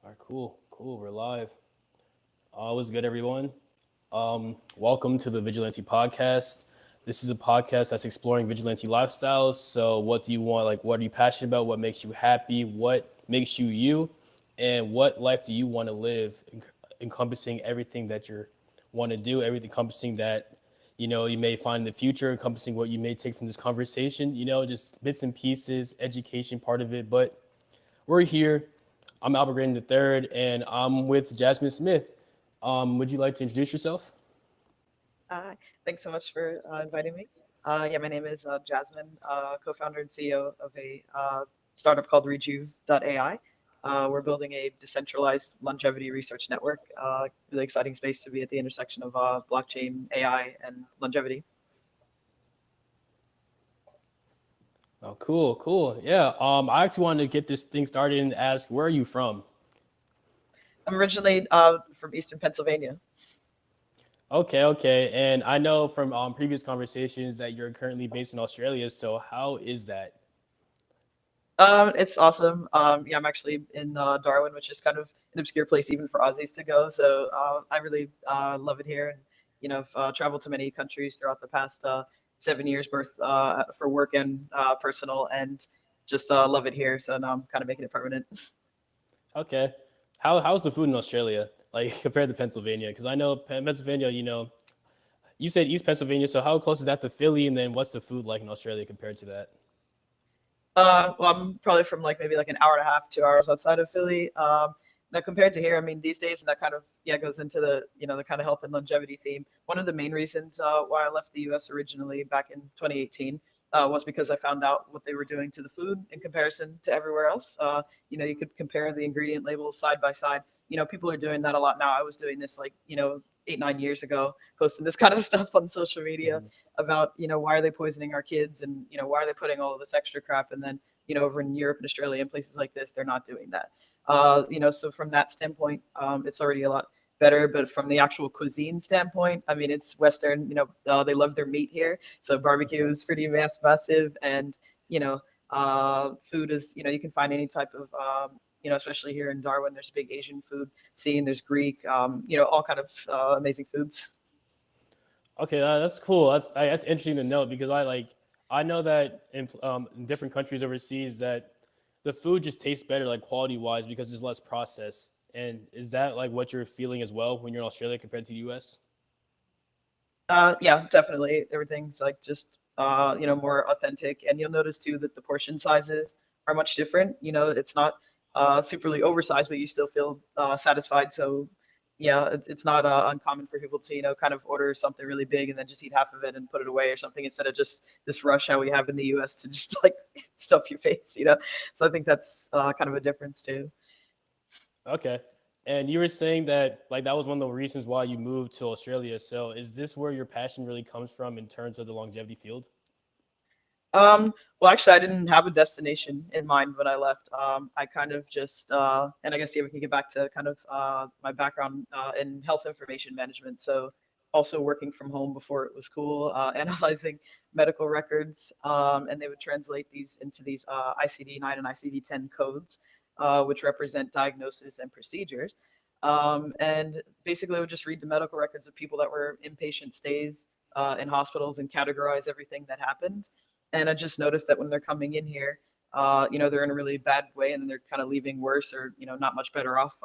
All right, cool, cool. We're live. What's good, everyone? Welcome to the Vigilante podcast. This is a podcast that's exploring vigilante lifestyles. So, what do you want? Like, what are you passionate about? What makes you happy? What makes you you? And what life do you want to live? Encompassing everything that you want to do, everything encompassing that you may find in the future, encompassing what you may take from this conversation. Just bits and pieces, education part of it, but we're here. I'm Albert Green the third, and I'm with Jasmine Smith. Would you like to introduce yourself? Hi, thanks so much for inviting me. Yeah, my name is Jasmine, co-founder and CEO of a startup called Rejuve.AI. We're building a decentralized longevity research network. Really exciting space to be at the intersection of blockchain, AI, and longevity. Oh, cool, cool. Yeah. I actually wanted to get this thing started and ask, where are you from? I'm originally from Eastern Pennsylvania. Okay, okay. And I know from previous conversations that you're currently based in Australia. So how is that? It's awesome. Yeah, I'm actually in Darwin, which is kind of an obscure place even for Aussies to go. So I really love it here, and I've traveled to many countries throughout the past 7 years, both for work and personal, and just love it here. So now I'm kind of making it permanent. Okay. How's the food in Australia like compared to Pennsylvania? Because I know Pennsylvania. You said East Pennsylvania. So how close is that to Philly? And then what's the food like in Australia compared to that? Well, I'm probably from like maybe like an hour and a half, 2 hours outside of Philly. Now compared to here, I mean, these days, and that kind of goes into the the kind of health and longevity theme. One of the main reasons why I left the U.S. originally back in 2018 was because I found out what they were doing to the food in comparison to everywhere else. You could compare the ingredient labels side by side. People are doing that a lot now. I was doing this like 8, 9 years ago, posting this kind of stuff on social media Mhm. about why are they poisoning our kids, and why are they putting all of this extra crap, and then over in Europe and Australia and places like this they're not doing that. So from that standpoint, it's already a lot better. But from the actual cuisine standpoint, I mean, it's Western. They love their meat here, so barbecue is pretty massive. And you know food is, you can find any type of especially here in Darwin, there's a big Asian food scene. There's Greek, all kind of amazing foods. Okay, that's cool. That's interesting to note because I know that in different countries overseas that the food just tastes better, like quality wise, because it's less processed. And is that like what you're feeling as well when you're in Australia compared to the U.S.? Yeah, definitely. Everything's like just more authentic, and you'll notice too that the portion sizes are much different. It's not superly oversized, but you still feel satisfied. So yeah, it's not uncommon for people to kind of order something really big and then just eat half of it and put it away or something, instead of just this rush how we have in the U.S. to just like stuff your face. So I think that's kind of a difference too. Okay. And you were saying that like that was one of the reasons why you moved to Australia. So is this where your passion really comes from in terms of the longevity field? Well, actually, I didn't have a destination in mind when I left. I kind of just, and I guess yeah, we can get back to kind of my background in health information management. So, also working from home before it was cool, analyzing medical records, and they would translate these into these ICD-9 and ICD-10 codes, which represent diagnosis and procedures. And basically, I would just read the medical records of people that were inpatient stays in hospitals and categorize everything that happened. And I just noticed that when they're coming in here, they're in a really bad way, and then they're kind of leaving worse, or not much better off.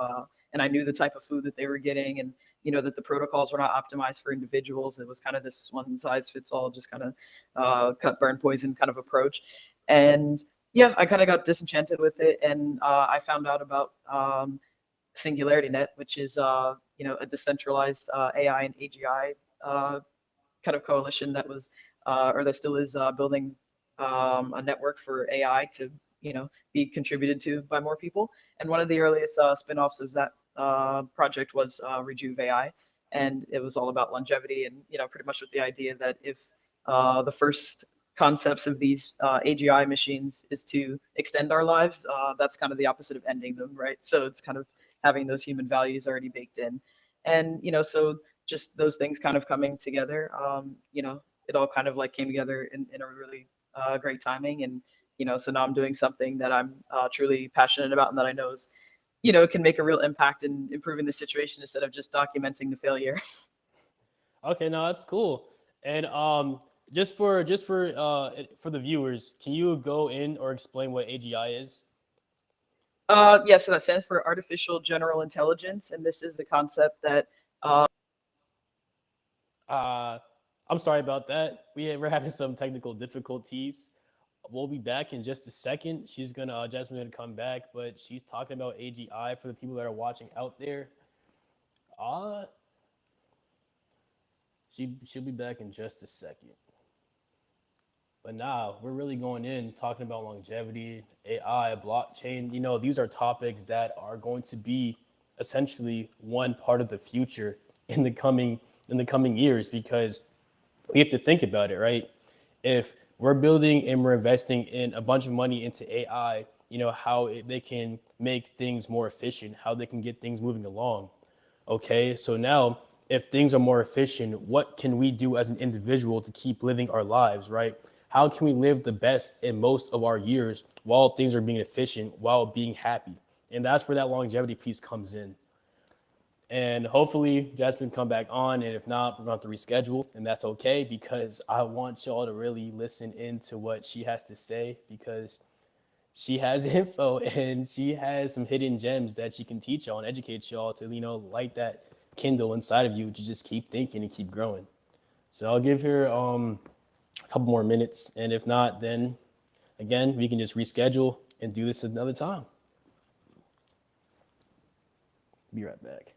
And I knew the type of food that they were getting, and that the protocols were not optimized for individuals. It was kind of this one size fits all, just kind of cut, burn, poison kind of approach. And yeah, I kind of got disenchanted with it, and I found out about Singularity Net, which is a decentralized AI and AGI kind of coalition that was, or that still is, building a network for AI to, be contributed to by more people. And one of the earliest spin-offs of that project was Rejuve.AI, and it was all about longevity, and pretty much with the idea that if the first concepts of these AGI machines is to extend our lives, that's kind of the opposite of ending them, right? So it's kind of having those human values already baked in. And so just those things kind of coming together, it all kind of like came together in a really great timing. And so now I'm doing something that I'm truly passionate about, and that I know is it can make a real impact in improving the situation instead of just documenting the failure. Okay, no, that's cool. And for the viewers, can you go in or explain what AGI is? Yeah, so that stands for artificial general intelligence, and this is the concept that Uh, I'm sorry about that. We're having some technical difficulties. We'll be back in just a second. Jasmine gonna come back, but she's talking about AGI for the people that are watching out there. Uh, she'll be back in just a second. But now we're really going in talking about longevity, AI, blockchain. These are topics that are going to be essentially one part of the future in the coming years because we have to think about it, right? If we're building and we're investing in a bunch of money into AI, they can make things more efficient, how they can get things moving along. Okay, so now if things are more efficient, what can we do as an individual to keep living our lives, right? How can we live the best in most of our years while things are being efficient, while being happy? And that's where that longevity piece comes in. And hopefully Jasmine come back on. And if not, we're going to have to reschedule. And that's okay because I want y'all to really listen into what she has to say because she has info and she has some hidden gems that she can teach y'all and educate y'all to, light that Kindle inside of you to just keep thinking and keep growing. So I'll give her a couple more minutes. And if not, then again, we can just reschedule and do this another time. Be right back.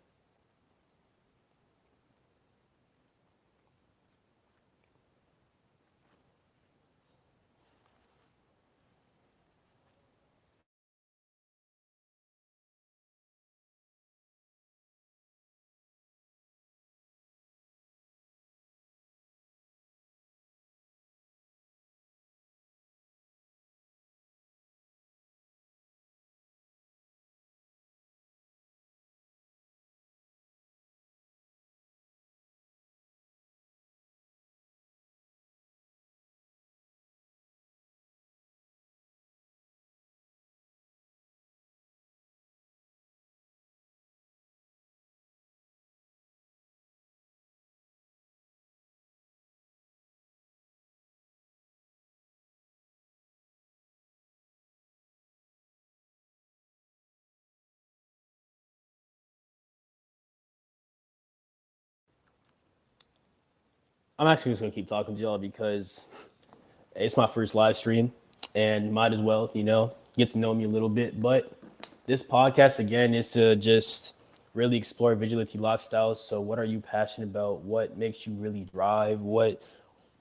I'm actually just gonna keep talking to y'all because it's my first live stream and might as well, get to know me a little bit. But this podcast again is to just really explore vigilante lifestyles. So what are you passionate about? What makes you really drive? What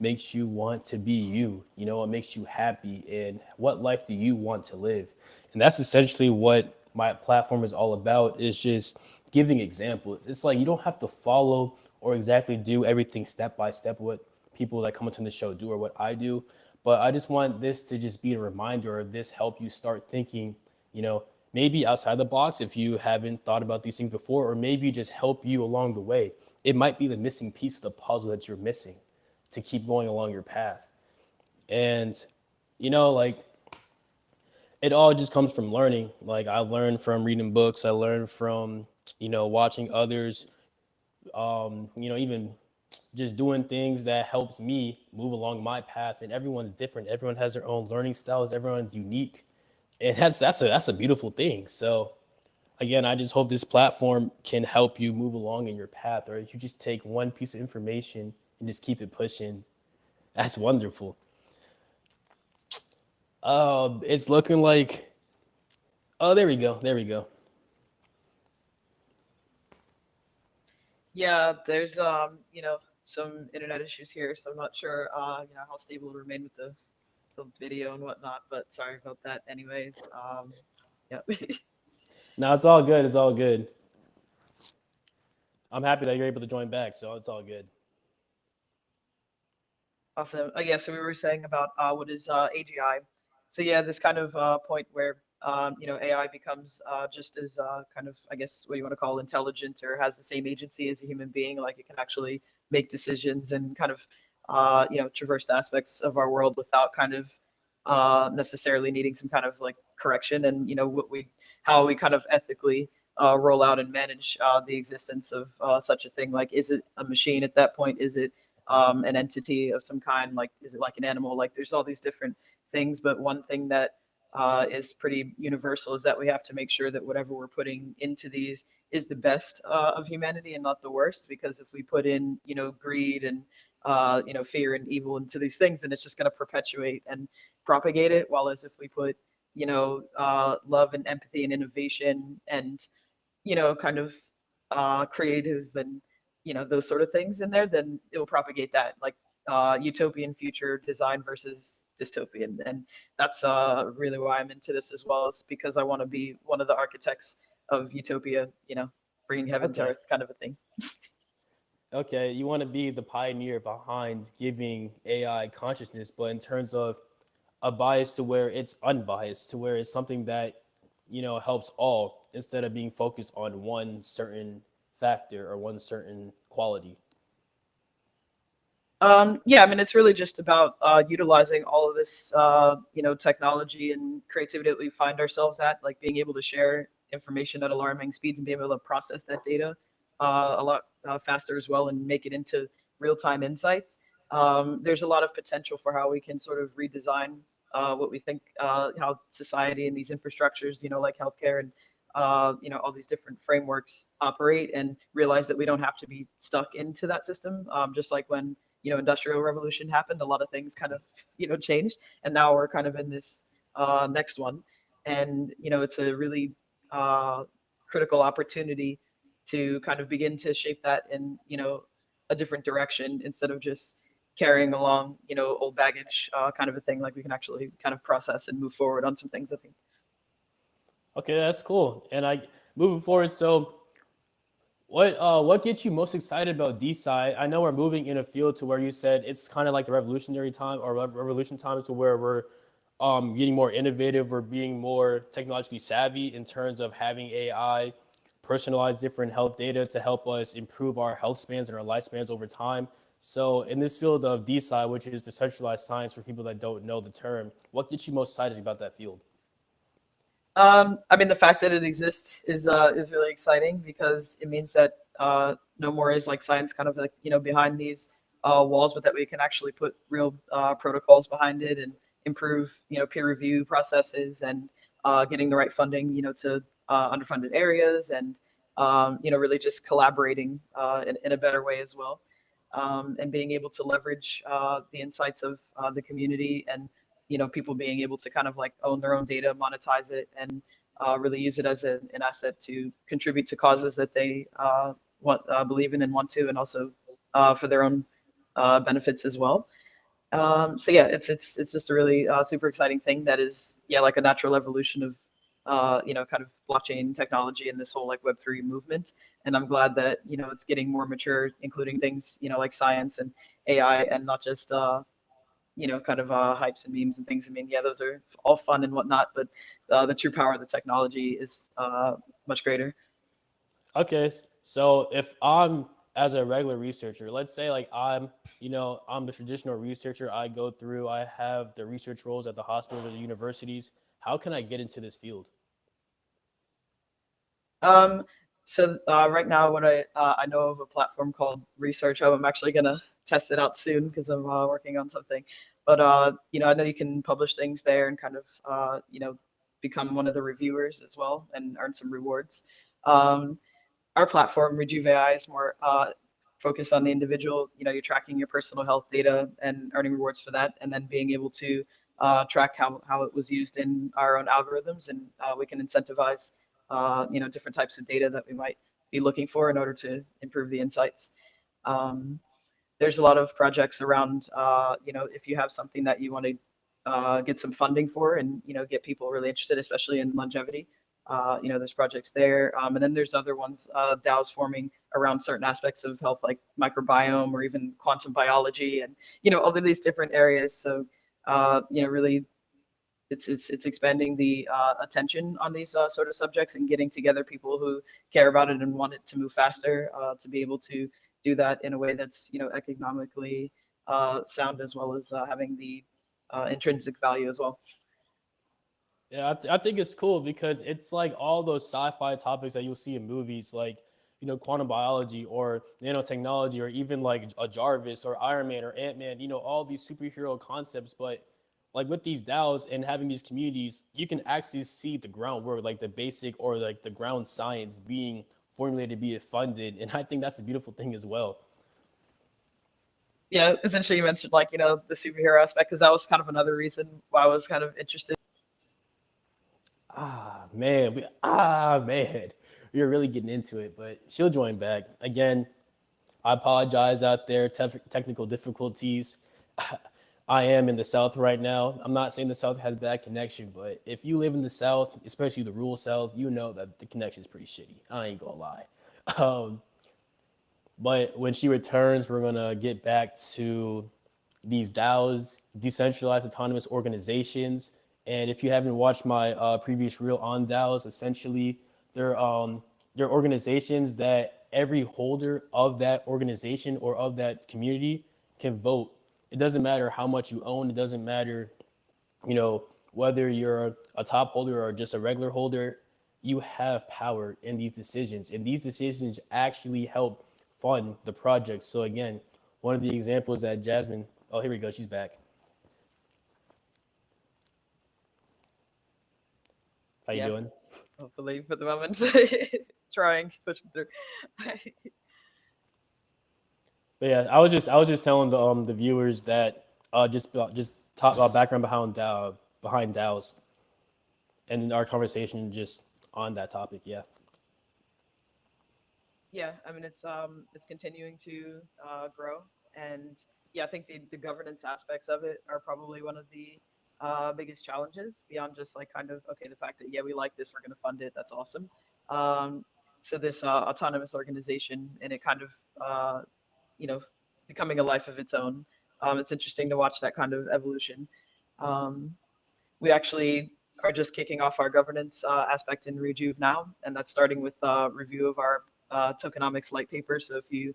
makes you want to be you? What makes you happy? And what life do you want to live? And that's essentially what my platform is all about, is just giving examples. It's like you don't have to follow or exactly do everything step by step what people that come into the show do or what I do. But I just want this to just be a reminder, or this help you start thinking, you know, maybe outside the box if you haven't thought about these things before, or maybe just help you along the way. It might be the missing piece of the puzzle that you're missing to keep going along your path. And, like it all just comes from learning. Like I learned from reading books, I learned from, watching others, even just doing things that helps me move along my path. And everyone's different. Everyone has their own learning styles. Everyone's unique. And that's a beautiful thing. So again, I just hope this platform can help you move along in your path, or if you just take one piece of information and just keep it pushing. That's wonderful. It's looking like, oh, there we go. There we go. Yeah, there's some internet issues here, so I'm not sure how stable it'll remain with the video and whatnot, but sorry about that anyways. Yeah. No, it's all good. It's all good. I'm happy that you're able to join back, so it's all good. Awesome. Yeah, so we were saying about what is AGI. So yeah, this kind of point where AI becomes just as kind of, I guess, what you want to call intelligent, or has the same agency as a human being. Like it can actually make decisions and kind of traverse aspects of our world without kind of necessarily needing some kind of like correction, and how we kind of ethically roll out and manage the existence of such a thing. Like, is it a machine at that point? Is it an entity of some kind? Like, is it like an animal? Like, there's all these different things, but one thing that is pretty universal is that we have to make sure that whatever we're putting into these is the best of humanity and not the worst. Because if we put in, greed and fear and evil into these things, then it's just going to perpetuate and propagate it. While as if we put, love and empathy and innovation and kind of creative and those sort of things in there, then it will propagate that, like utopian future design versus dystopian. And that's really why I'm into this as well, is because I want to be one of the architects of utopia, bringing heaven to Okay. earth kind of a thing. Okay, you want to be the pioneer behind giving AI consciousness, but in terms of a bias to where it's unbiased, to where it's something that, helps all instead of being focused on one certain factor or one certain quality. Yeah, I mean, it's really just about utilizing all of this, technology and creativity that we find ourselves at, like being able to share information at alarming speeds and being able to process that data a lot faster as well and make it into real-time insights. There's a lot of potential for how we can sort of redesign what we think, how society and these infrastructures, like healthcare and all these different frameworks operate, and realize that we don't have to be stuck into that system. Just like when industrial revolution happened, a lot of things kind of changed, and now we're kind of in this next one. And it's a really critical opportunity to kind of begin to shape that in a different direction, instead of just carrying along old baggage, kind of a thing. Like, we can actually kind of process and move forward on some things, I think. Okay, that's cool. And I moving forward, so what gets you most excited about D side? I know we're moving in a field to where you said it's kind of like the revolutionary time or revolution time, to where we're getting more innovative, or being more technologically savvy in terms of having AI personalize different health data to help us improve our health spans and our lifespans over time. So in this field of D side, which is decentralized science for people that don't know the term, what gets you most excited about that field? I mean, the fact that it exists is really exciting, because it means that no more is like science kind of like behind these walls, but that we can actually put real protocols behind it and improve peer review processes, and getting the right funding to underfunded areas, and really just collaborating in a better way as well, and being able to leverage the insights of the community, and people being able to kind of like own their own data, monetize it, and really use it as an asset to contribute to causes that they believe in and want to, and also for their own benefits as well. So yeah, it's just a really super exciting thing that is, yeah, like a natural evolution of kind of blockchain technology and this whole like Web3 movement. And I'm glad that it's getting more mature, including things like science and AI, and not just kind of hypes and memes and things. I mean, yeah, those are all fun and whatnot, but the true power of the technology is much greater. Okay, so if I'm as a regular researcher, let's say like I'm the traditional researcher. I go through, I have the research roles at the hospitals or the universities. How can I get into this field? Um, so right now, what I know of a platform called Research Hub. I'm actually gonna test it out soon because I'm working on something. But I know you can publish things there and kind of become one of the reviewers as well and earn some rewards. Um, our platform, Rejuve.AI, is more focused on the individual. You're tracking your personal health data and earning rewards for that, and then being able to track how it was used in our own algorithms, and we can incentivize different types of data that we might be looking for in order to improve the insights. Um, there's a lot of projects around, if you have something that you want to get some funding for, and get people really interested, especially in longevity. There's projects there, and then there's other ones, DAOs forming around certain aspects of health, like microbiome or even quantum biology, and all of these different areas. So, really, it's expanding the attention on these sort of subjects, and getting together people who care about it and want it to move faster, to be able to do that in a way that's economically sound, as well as having the intrinsic value as well. Yeah, I think it's cool because it's like all those sci-fi topics that you'll see in movies, like quantum biology or nanotechnology, or even like a Jarvis or Iron Man or Ant Man. All these superhero concepts, but like with these DAOs and having these communities, you can actually see the groundwork, like the basic or like the ground science being formulated, be it funded, and I think that's a beautiful thing as well. Yeah, essentially you mentioned like, the superhero aspect, because that was kind of another reason why I was kind of interested. Man, we are really getting into it, but she'll join back again. I apologize out there, technical difficulties. I am in the South right now. I'm not saying the South has bad connection, but if you live in the South, especially the rural South, you know that the connection is pretty shitty. I ain't gonna lie. Um, but when she returns, we're gonna get back to these DAOs, decentralized autonomous organizations. And if you haven't watched my previous reel on DAOs, essentially they're organizations that every holder of that organization or of that community can vote. It doesn't matter how much you own. It doesn't matter, whether you're a top holder or just a regular holder. You have power in these decisions, and these decisions actually help fund the project. So again, one of the examples that Jasmine, oh, here we go, she's back. How you Yeah, doing? hopefully for the moment. Trying, pushing through. But yeah, I was just telling the viewers that just talk about background behind DAOs, and our conversation just on that topic. Yeah. Yeah, I mean it's continuing to grow, and yeah, I think the governance aspects of it are probably one of the biggest challenges beyond just like kind of okay, the fact that yeah, we like this, we're going to fund it, that's awesome. Um, so this autonomous organization and it kind of you know becoming a life of its own. It's interesting to watch that kind of evolution. Um, we actually are just kicking off our governance aspect in Rejuve now, and that's starting with review of our tokenomics light paper. So if you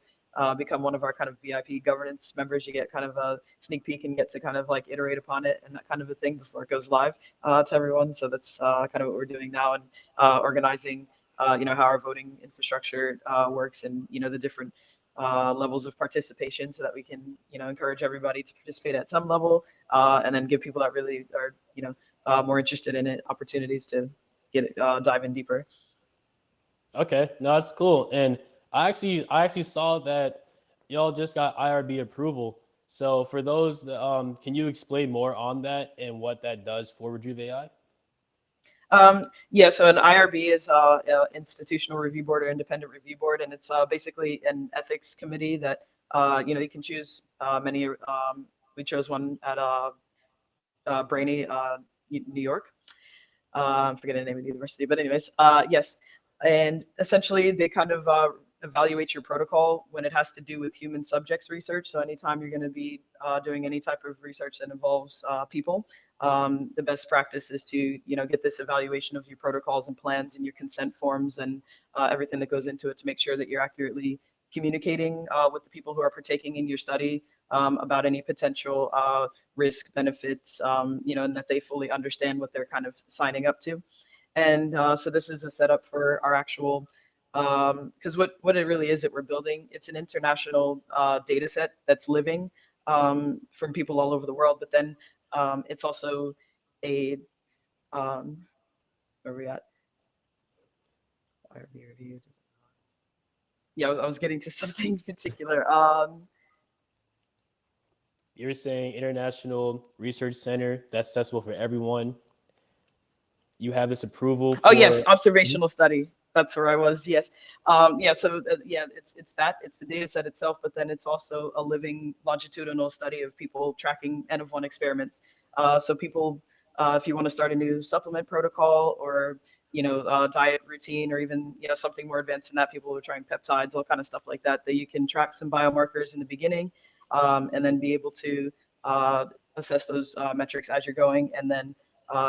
become one of our kind of VIP governance members, you get kind of a sneak peek and get to kind of like iterate upon it and that kind of a thing before it goes live to everyone. So that's kind of what we're doing now, and organizing, how our voting infrastructure works, and the different levels of participation, so that we can encourage everybody to participate at some level, and then give people that really are more interested in it opportunities to dive in deeper. Okay, no, that's cool. And I actually saw that y'all just got IRB approval. So for those that, can you explain more on that and what that does for Rejuve.AI? Yeah, so an IRB is institutional review board or independent review board, and it's basically an ethics committee that you can choose many. We chose one at Brainy, New York. I'm forgetting the name of the university, but anyways, yes. And essentially, they kind of evaluate your protocol when it has to do with human subjects research. So anytime you're going to be doing any type of research that involves people, the best practice is to get this evaluation of your protocols and plans and your consent forms and everything that goes into it to make sure that you're accurately communicating with the people who are partaking in your study about any potential risk benefits, and that they fully understand what they're kind of signing up to. And so this is a setup for our actual, because what it really is that we're building, it's an international data set that's living from people all over the world, but then it's also a, um, where are we at? IRB review. Yeah, I was getting to something particular. You're saying International Research Center that's accessible for everyone. You have this approval Oh yes, for. Mhm. observational study. That's where I was. Yes. Yeah. So yeah, it's the data set itself, but then it's also a living longitudinal study of people tracking N of one experiments. So people, if you want to start a new supplement protocol or diet routine, or even something more advanced than that, people who are trying peptides, all kind of stuff like that, that you can track some biomarkers in the beginning, and then be able to uh, assess those metrics as you're going, and then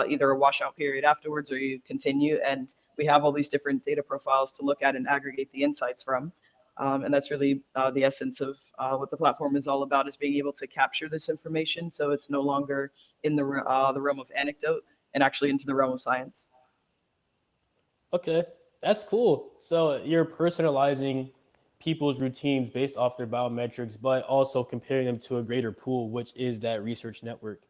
either a washout period afterwards or you continue. And we have all these different data profiles to look at and aggregate the insights from. And that's really the essence of what the platform is all about, is being able to capture this information so it's no longer in the realm of anecdote and actually into the realm of science. Okay, that's cool. So you're personalizing people's routines based off their biometrics, but also comparing them to a greater pool, which is that research network.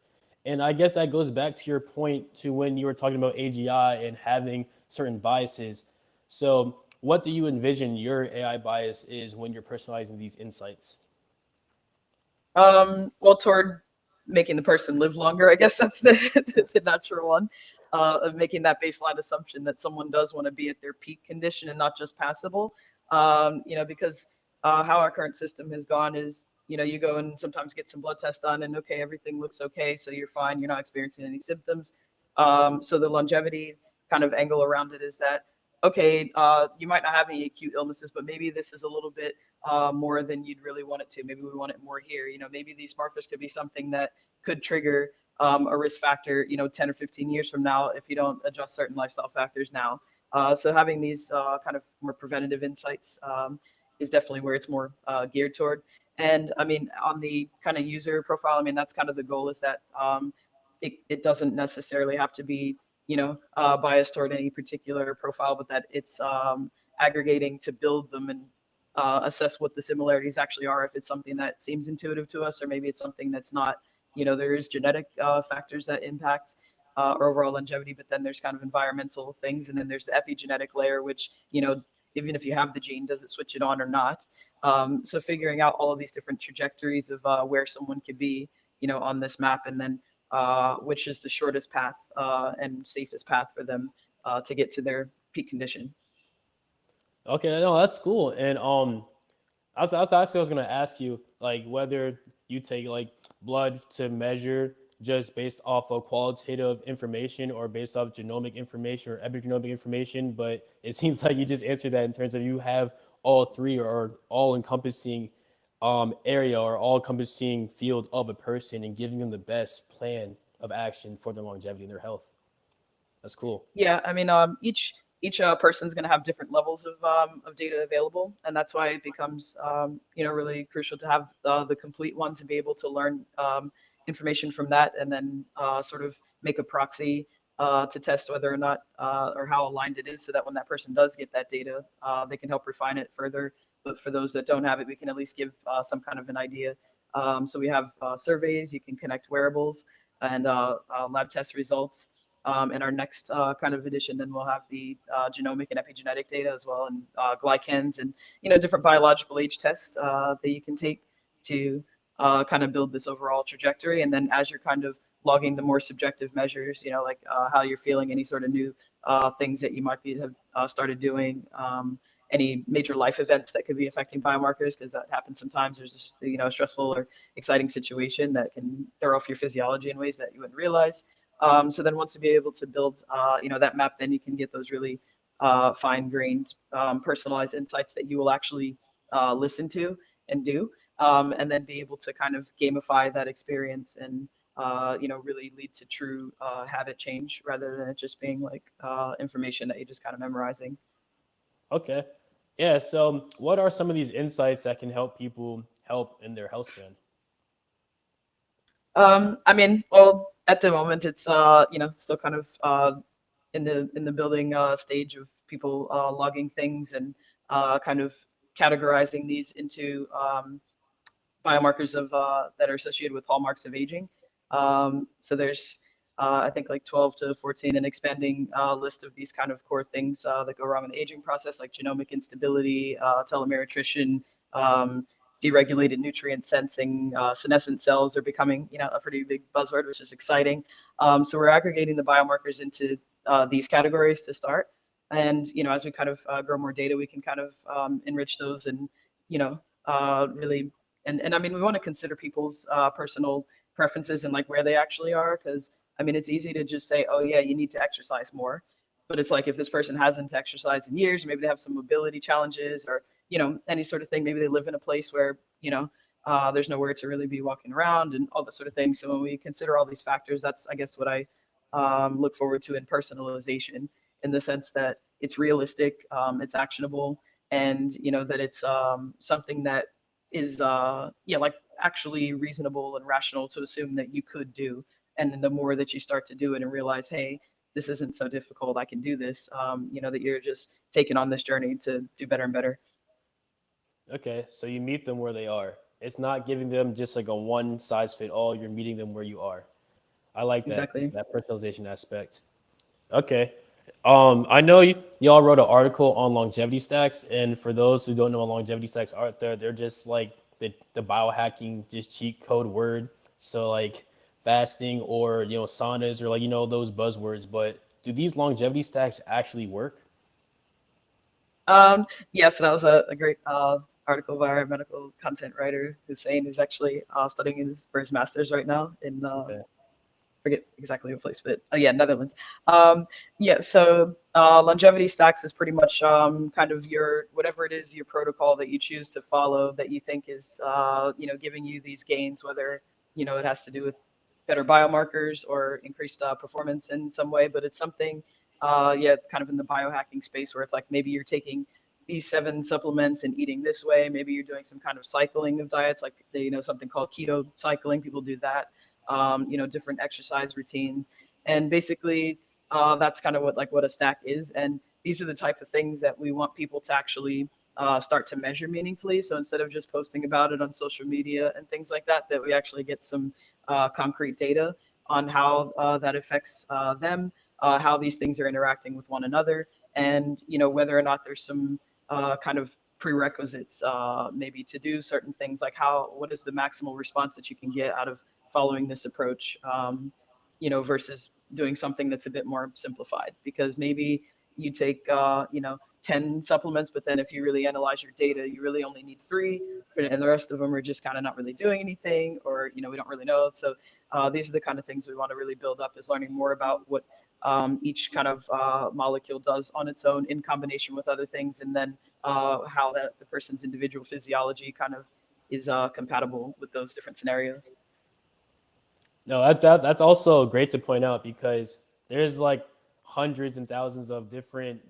And I guess that goes back to your point to when you were talking about AGI and having certain biases. So, what do you envision your AI bias is when you're personalizing these insights? Well, toward making the person live longer, I guess that's the, the natural one, of making that baseline assumption that someone does want to be at their peak condition and not just passable. Because how our current system has gone is, you go and sometimes get some blood tests done, and okay, everything looks okay, so you're fine, you're not experiencing any symptoms. So the longevity kind of angle around it is that, okay, you might not have any acute illnesses, but maybe this is a little bit more than you'd really want it to. Maybe we want it more here. Maybe these markers could be something that could trigger a risk factor, 10 or 15 years from now if you don't adjust certain lifestyle factors now. So having these kind of more preventative insights is definitely where it's more geared toward. And I mean, on the kind of user profile, I mean, that's kind of the goal, is that it doesn't necessarily have to be, biased toward any particular profile, but that it's aggregating to build them and assess what the similarities actually are, if it's something that seems intuitive to us, or maybe it's something that's not. There is genetic factors that impact our overall longevity, but then there's kind of environmental things, and then there's the epigenetic layer, which, even if you have the gene, does it switch it on or not? So figuring out all of these different trajectories of where someone could be, on this map, and then which is the shortest path and safest path for them to get to their peak condition. Okay, no, that's cool. And I was actually I was gonna ask you like whether you take like blood to measure just based off of qualitative information or based off genomic information or epigenomic information, but it seems like you just answered that in terms of you have all three or all encompassing area or all encompassing field of a person and giving them the best plan of action for their longevity and their health. That's cool. Yeah, I mean, each person's going to have different levels of data available, and that's why it becomes really crucial to have the complete ones and be able to learn information from that, and then sort of make a proxy to test whether or not or how aligned it is, so that when that person does get that data, they can help refine it further. But for those that don't have it, we can at least give some kind of an idea. So we have surveys, you can connect wearables, and lab test results. In our next kind of edition, then we'll have the genomic and epigenetic data as well, and glycans, and different biological age tests that you can take to kind of build this overall trajectory. And then as you're kind of logging the more subjective measures, like how you're feeling, any sort of new things that you might have started doing, any major life events that could be affecting biomarkers, because that happens sometimes. There's just, a stressful or exciting situation that can throw off your physiology in ways that you wouldn't realize. So then once you be able to build, that map, then you can get those really fine-grained, personalized insights that you will actually listen to and do, and then be able to kind of gamify that experience and, really lead to true habit change, rather than it just being like information that you're just kind of memorizing. Okay. Yeah. So, what are some of these insights that can help people help in their health span? I mean, well, at the moment, it's still kind of in the building stage of people logging things and kind of categorizing these into biomarkers of that are associated with hallmarks of aging. So there's I think like 12 to 14, an expanding list of these kind of core things that go wrong in the aging process, like genomic instability, telomere attrition, um, deregulated nutrient sensing, senescent cells are becoming, a pretty big buzzword, which is exciting. So we're aggregating the biomarkers into these categories to start. And, as we kind of grow more data, we can kind of enrich those and, really, and I mean, we want to consider people's personal preferences and like where they actually are, because I mean, it's easy to just say, oh yeah, you need to exercise more, but it's like if this person hasn't exercised in years, maybe they have some mobility challenges, or any sort of thing. Maybe they live in a place where there's nowhere to really be walking around and all that sort of thing. So when we consider all these factors, that's, I guess, what I look forward to in personalization, in the sense that it's realistic, it's actionable, and that it's something that is like actually reasonable and rational to assume that you could do. And then the more that you start to do it and realize, hey, this isn't so difficult, I can do this, that you're just taking on this journey to do better and better. Okay, so you meet them where they are. It's not giving them just like a one size fit all. You're meeting them where you are. I like Exactly. that personalization aspect. Okay. I know y'all wrote an article on longevity stacks, and for those who don't know what longevity stacks are, they're just like the biohacking just cheat code word. So like fasting or saunas or like those buzzwords. But do these longevity stacks actually work? Yeah, so that was a great article by our medical content writer Hussein, who's actually studying for his master's right now in Okay. forget exactly what place, but yeah, Netherlands. Yeah, so longevity stacks is pretty much kind of your whatever it is your protocol that you choose to follow that you think is giving you these gains, whether it has to do with better biomarkers or increased performance in some way, but it's something yeah, kind of in the biohacking space where it's like maybe you're taking these 7 supplements and eating this way. Maybe you're doing some kind of cycling of diets, like something called keto cycling. People do that different exercise routines. And basically, that's kind of what a stack is. And these are the type of things that we want people to actually start to measure meaningfully. So instead of just posting about it on social media and things like that, that we actually get some concrete data on how that affects them, how these things are interacting with one another, and whether or not there's some kind of prerequisites maybe to do certain things, like what is the maximal response that you can get out of following this approach, versus doing something that's a bit more simplified. Because maybe you take, 10 supplements, but then if you really analyze your data, you really only need 3, and the rest of them are just kind of not really doing anything, or, we don't really know. So these are the kind of things we want to really build up, is learning more about what each kind of molecule does on its own in combination with other things, and then how the person's individual physiology kind of is compatible with those different scenarios. No, that's also great to point out because there's like hundreds and thousands of different,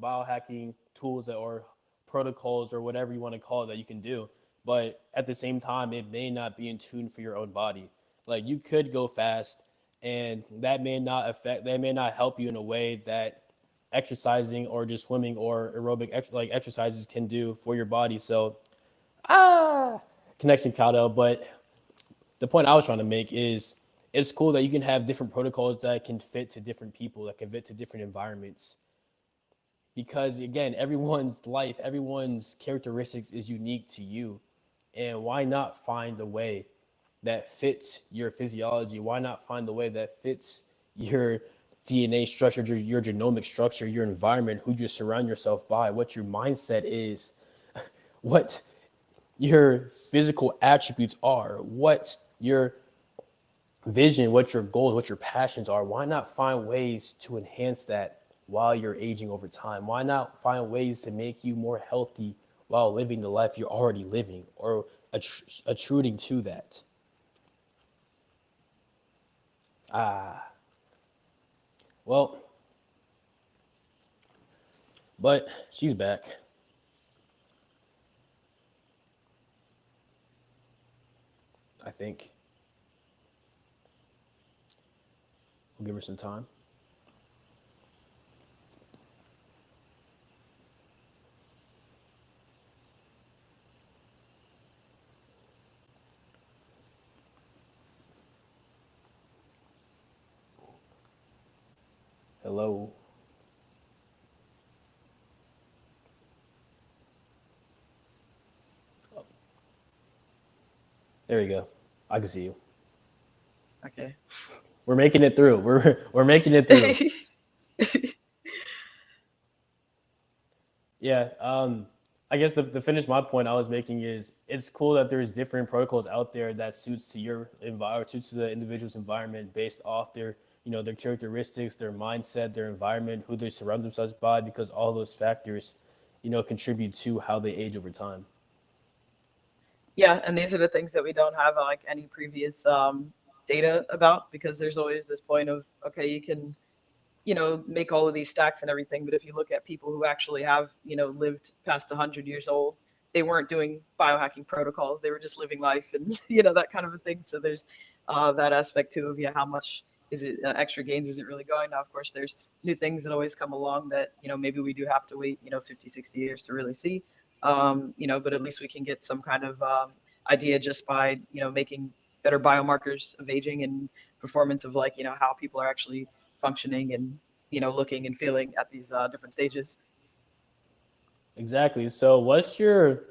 biohacking tools that or protocols or whatever you want to call it that you can do. But at the same time, it may not be in tune for your own body. Like you could go fast and that may not help you in a way that exercising or just swimming or like exercises can do for your body. So connection Cowdell, but the point I was trying to make is it's cool that you can have different protocols that can fit to different people, that can fit to different environments. Because again, everyone's life, everyone's characteristics is unique to you. And why not find a way that fits your physiology? Why not find a way that fits your DNA structure, your genomic structure, your environment, who you surround yourself by, what your mindset is, what your physical attributes are, what your vision, what your goals, what your passions are. Why not find ways to enhance that while you're aging over time? Why not find ways to make you more healthy while living the life you're already living or attruding to that? Well, but she's back, I think. We'll give her some time. Hello. There you go. I can see you. Okay. We're making it through. We're making it through. Yeah. I guess to finish my point I was making is it's cool that there's different protocols out there that suits to your environment, suits to the individual's environment based off their, their characteristics, their mindset, their environment, who they surround themselves by, because all those factors, contribute to how they age over time. Yeah, and these are the things that we don't have like any previous data about, because there's always this point of, okay, you can make all of these stacks and everything. But if you look at people who actually have, lived past 100 years old, they weren't doing biohacking protocols. They were just living life and, that kind of a thing. So there's that aspect too of, yeah, how much is it extra gains? Is it really going? Now, of course, there's new things that always come along that, maybe we do have to wait, 50, 60 years to really see. But at least we can get some kind of idea just by, making better biomarkers of aging and performance of like, how people are actually functioning and looking and feeling at these different stages. Exactly. So what's your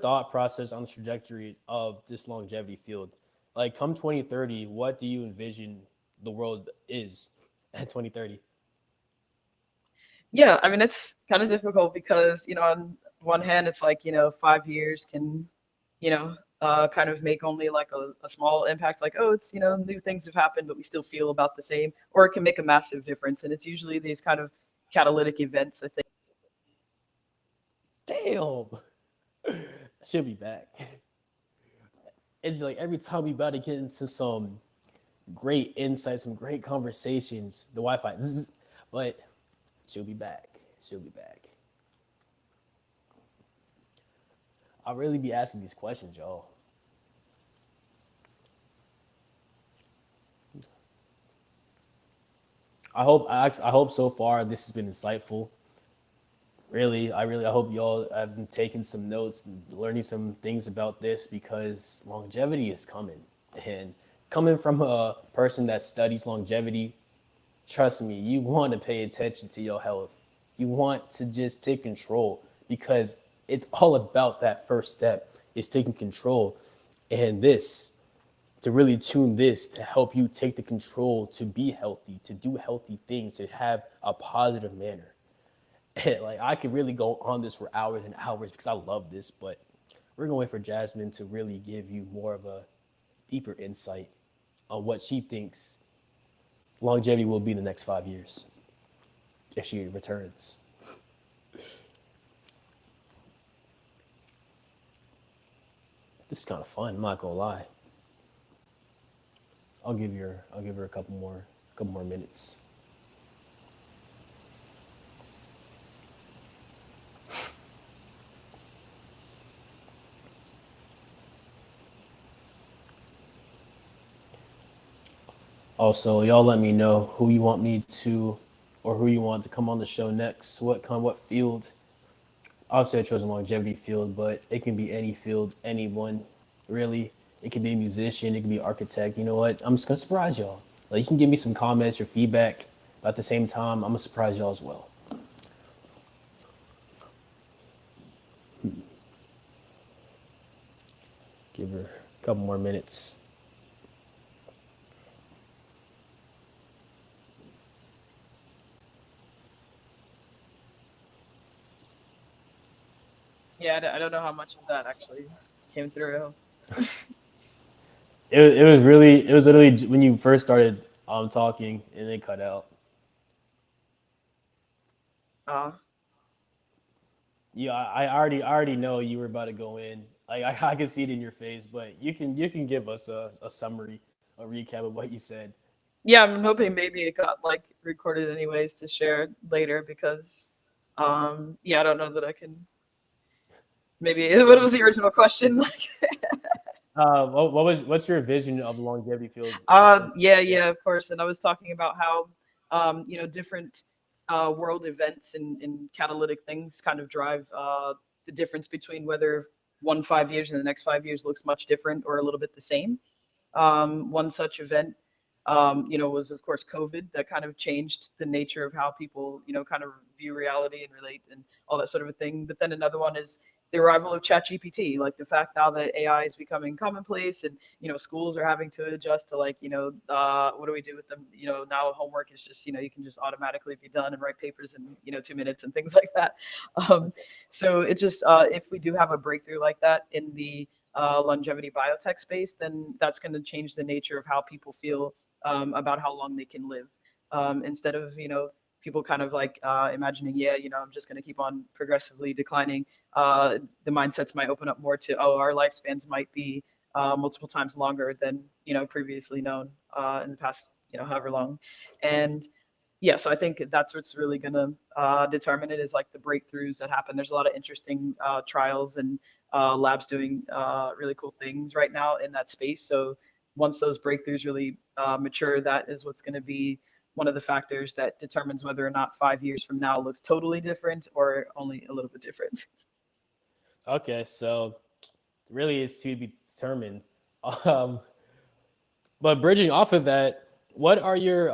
thought process on the trajectory of this longevity field? Like come 2030, what do you envision the world is at 2030? Yeah, I mean it's kind of difficult because on one hand it's like 5 years can kind of make only like a small impact, like, oh, it's new things have happened but we still feel about the same, or it can make a massive difference, and it's usually these kind of catalytic events, I think. Damn. She'll be back. And like every time we about to get into some great insights, some great conversations, the Wi-Fi zzz, but she'll be back. She'll be back. I'll really be asking these questions, y'all. I hope so far this has been insightful. I hope y'all have been taking some notes and learning some things about this because longevity is coming. And coming from a person that studies longevity, trust me, you want to pay attention to your health. You want to just take control because it's all about that first step is taking control. And this, to really tune this to help you take the control to be healthy, to do healthy things, to have a positive manner. And like I could really go on this for hours and hours because I love this, but we're going for Jasmine to really give you more of a deeper insight on what she thinks longevity will be in the next 5 years if she returns. This is kind of fun. I'm not gonna lie. I'll give her a couple more minutes. Also, y'all let me know who you want me to, or who you want to come on the show next. What field? Obviously, I chose a longevity field, but it can be any field, anyone, really. It can be a musician, it can be an architect. You know what? I'm just gonna surprise y'all. Like you can give me some comments, your feedback, but at the same time, I'm gonna surprise y'all as well. Give her a couple more minutes. Yeah, I don't know how much of that actually came through. It was literally when you first started talking and it cut out. uh Yeah, I already know you were about to go in. Like I can see it in your face, but you can give us a summary, a recap of what you said. yeah, I'm hoping maybe it got like recorded anyways to share later, because yeah, I don't know that I can. Maybe what was the original question? Like, What's your vision of the longevity field? yeah, yeah, of course. And I was talking about how, different world events and catalytic things kind of drive the difference between whether 5 years and the next 5 years looks much different or a little bit the same. One such event, was of course COVID, that kind of changed the nature of how people, kind of view reality and relate and all that sort of a thing. But then another one is the arrival of ChatGPT, like the fact now that AI is becoming commonplace, and schools are having to adjust to, like, what do we do with them? Now homework is just, you can just automatically be done and write papers in 2 minutes and things like that. Um, so it just, if we do have a breakthrough like that in the longevity biotech space, then that's going to change the nature of how people feel about how long they can live. Instead of, people kind of like imagining, yeah, I'm just going to keep on progressively declining. The mindsets might open up more to, oh, our lifespans might be multiple times longer than, previously known in the past, however long. And yeah, so I think that's what's really going to determine it, is like the breakthroughs that happen. There's a lot of interesting trials and labs doing really cool things right now in that space. So once those breakthroughs really mature, that is what's going to be one of the factors that determines whether or not 5 years from now looks totally different or only a little bit different. Okay, so really is to be determined. Um, but bridging off of that, what are your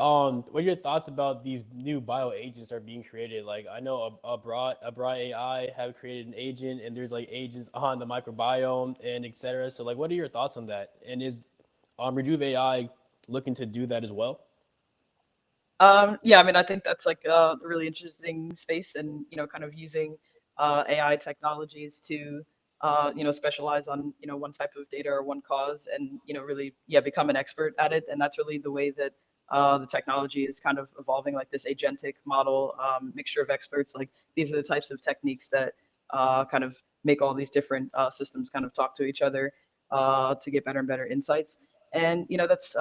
thoughts about these new bio agents that are being created? Like I know Abra AI have created an agent, and there's like agents on the microbiome and etc. So like, what are your thoughts on that? And is Rejuve.AI looking to do that as well? Yeah, I mean, I think that's like a really interesting space, and kind of using AI technologies to specialize on one type of data or one cause, and really, yeah, become an expert at it. And that's really the way that the technology is kind of evolving, like this agentic model, mixture of experts. Like these are the types of techniques that kind of make all these different systems kind of talk to each other to get better and better insights. And that's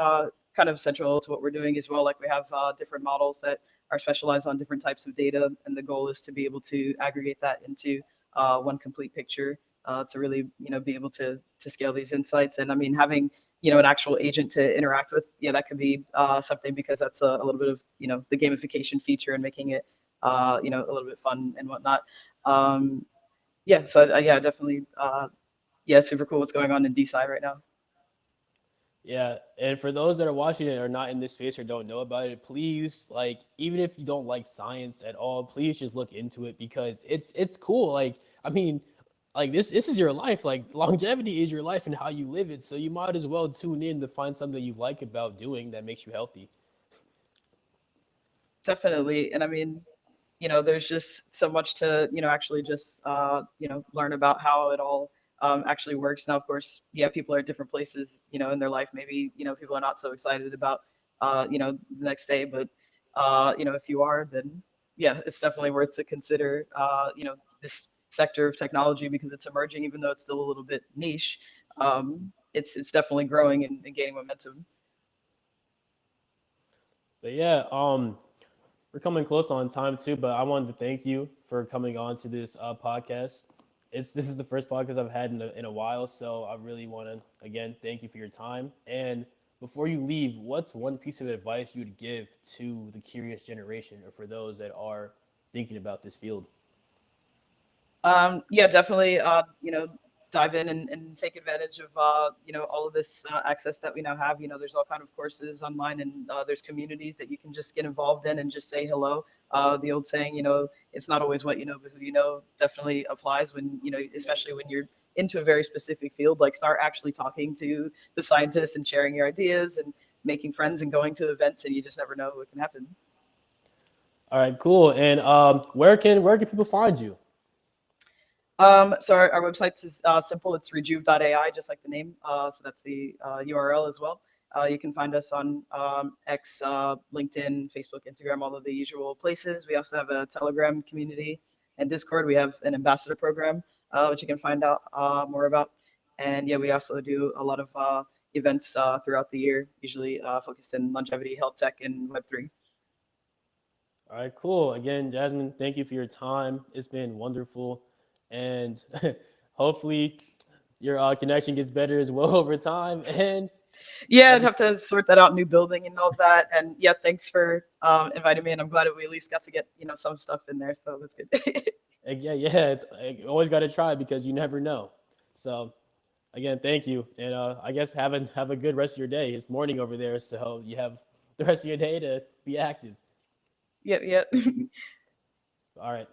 kind of central to what we're doing as well. Like we have different models that are specialized on different types of data, and the goal is to be able to aggregate that into one complete picture to really be able to scale these insights. And I mean, having an actual agent to interact with, yeah, that could be something, because that's a little bit of the gamification feature and making it a little bit fun and whatnot. Um, yeah, so yeah, definitely, yeah, super cool what's going on in DeSci right now. Yeah, and for those that are watching it or not in this space or don't know about it, please, like, even if you don't like science at all, please just look into it because it's cool. Like, I mean, like this is your life. Like longevity is your life and how you live it. So you might as well tune in to find something you like about doing that makes you healthy. Definitely. And I mean, there's just so much to, actually just, learn about how it all actually works. Now, of course, yeah, people are at different places, in their life. Maybe, people are not so excited about, the next day, but, if you are, then yeah, it's definitely worth to consider, this sector of technology, because it's emerging, even though it's still a little bit niche. It's definitely growing and gaining momentum. But yeah, we're coming close on time too, but I wanted to thank you for coming on to this podcast. This is the first podcast I've had in a while, so I really want to again thank you for your time. And before you leave, what's one piece of advice you would give to the curious generation, or for those that are thinking about this field? Yeah, definitely. Dive in and take advantage of all of this access that we now have. There's all kind of courses online, and there's communities that you can just get involved in and just say hello. The old saying, it's not always what you know, but who you know, definitely applies when especially when you're into a very specific field. Like start actually talking to the scientists and sharing your ideas and making friends and going to events, and you just never know what can happen. All right, cool. And where can people find you? So our website is simple. It's Rejuve.AI, just like the name. So that's the URL as well. You can find us on X, LinkedIn, Facebook, Instagram, all of the usual places. We also have a Telegram community and Discord. We have an ambassador program, which you can find out more about. And yeah, we also do a lot of events throughout the year, usually focused in longevity, health tech, and Web3. All right, cool. Again, Jasmine, thank you for your time. It's been wonderful, and hopefully your connection gets better as well over time. And Yeah, I'd have a have to sort that out, new building and all that. And yeah, thanks for inviting me. And I'm glad that we at least got to get some stuff in there. So that's good. yeah, yeah. It's always got to try because you never know. So again, thank you, and I guess have a good rest of your day. It's morning over there, so you have the rest of your day to be active. Yeah, yeah. All right.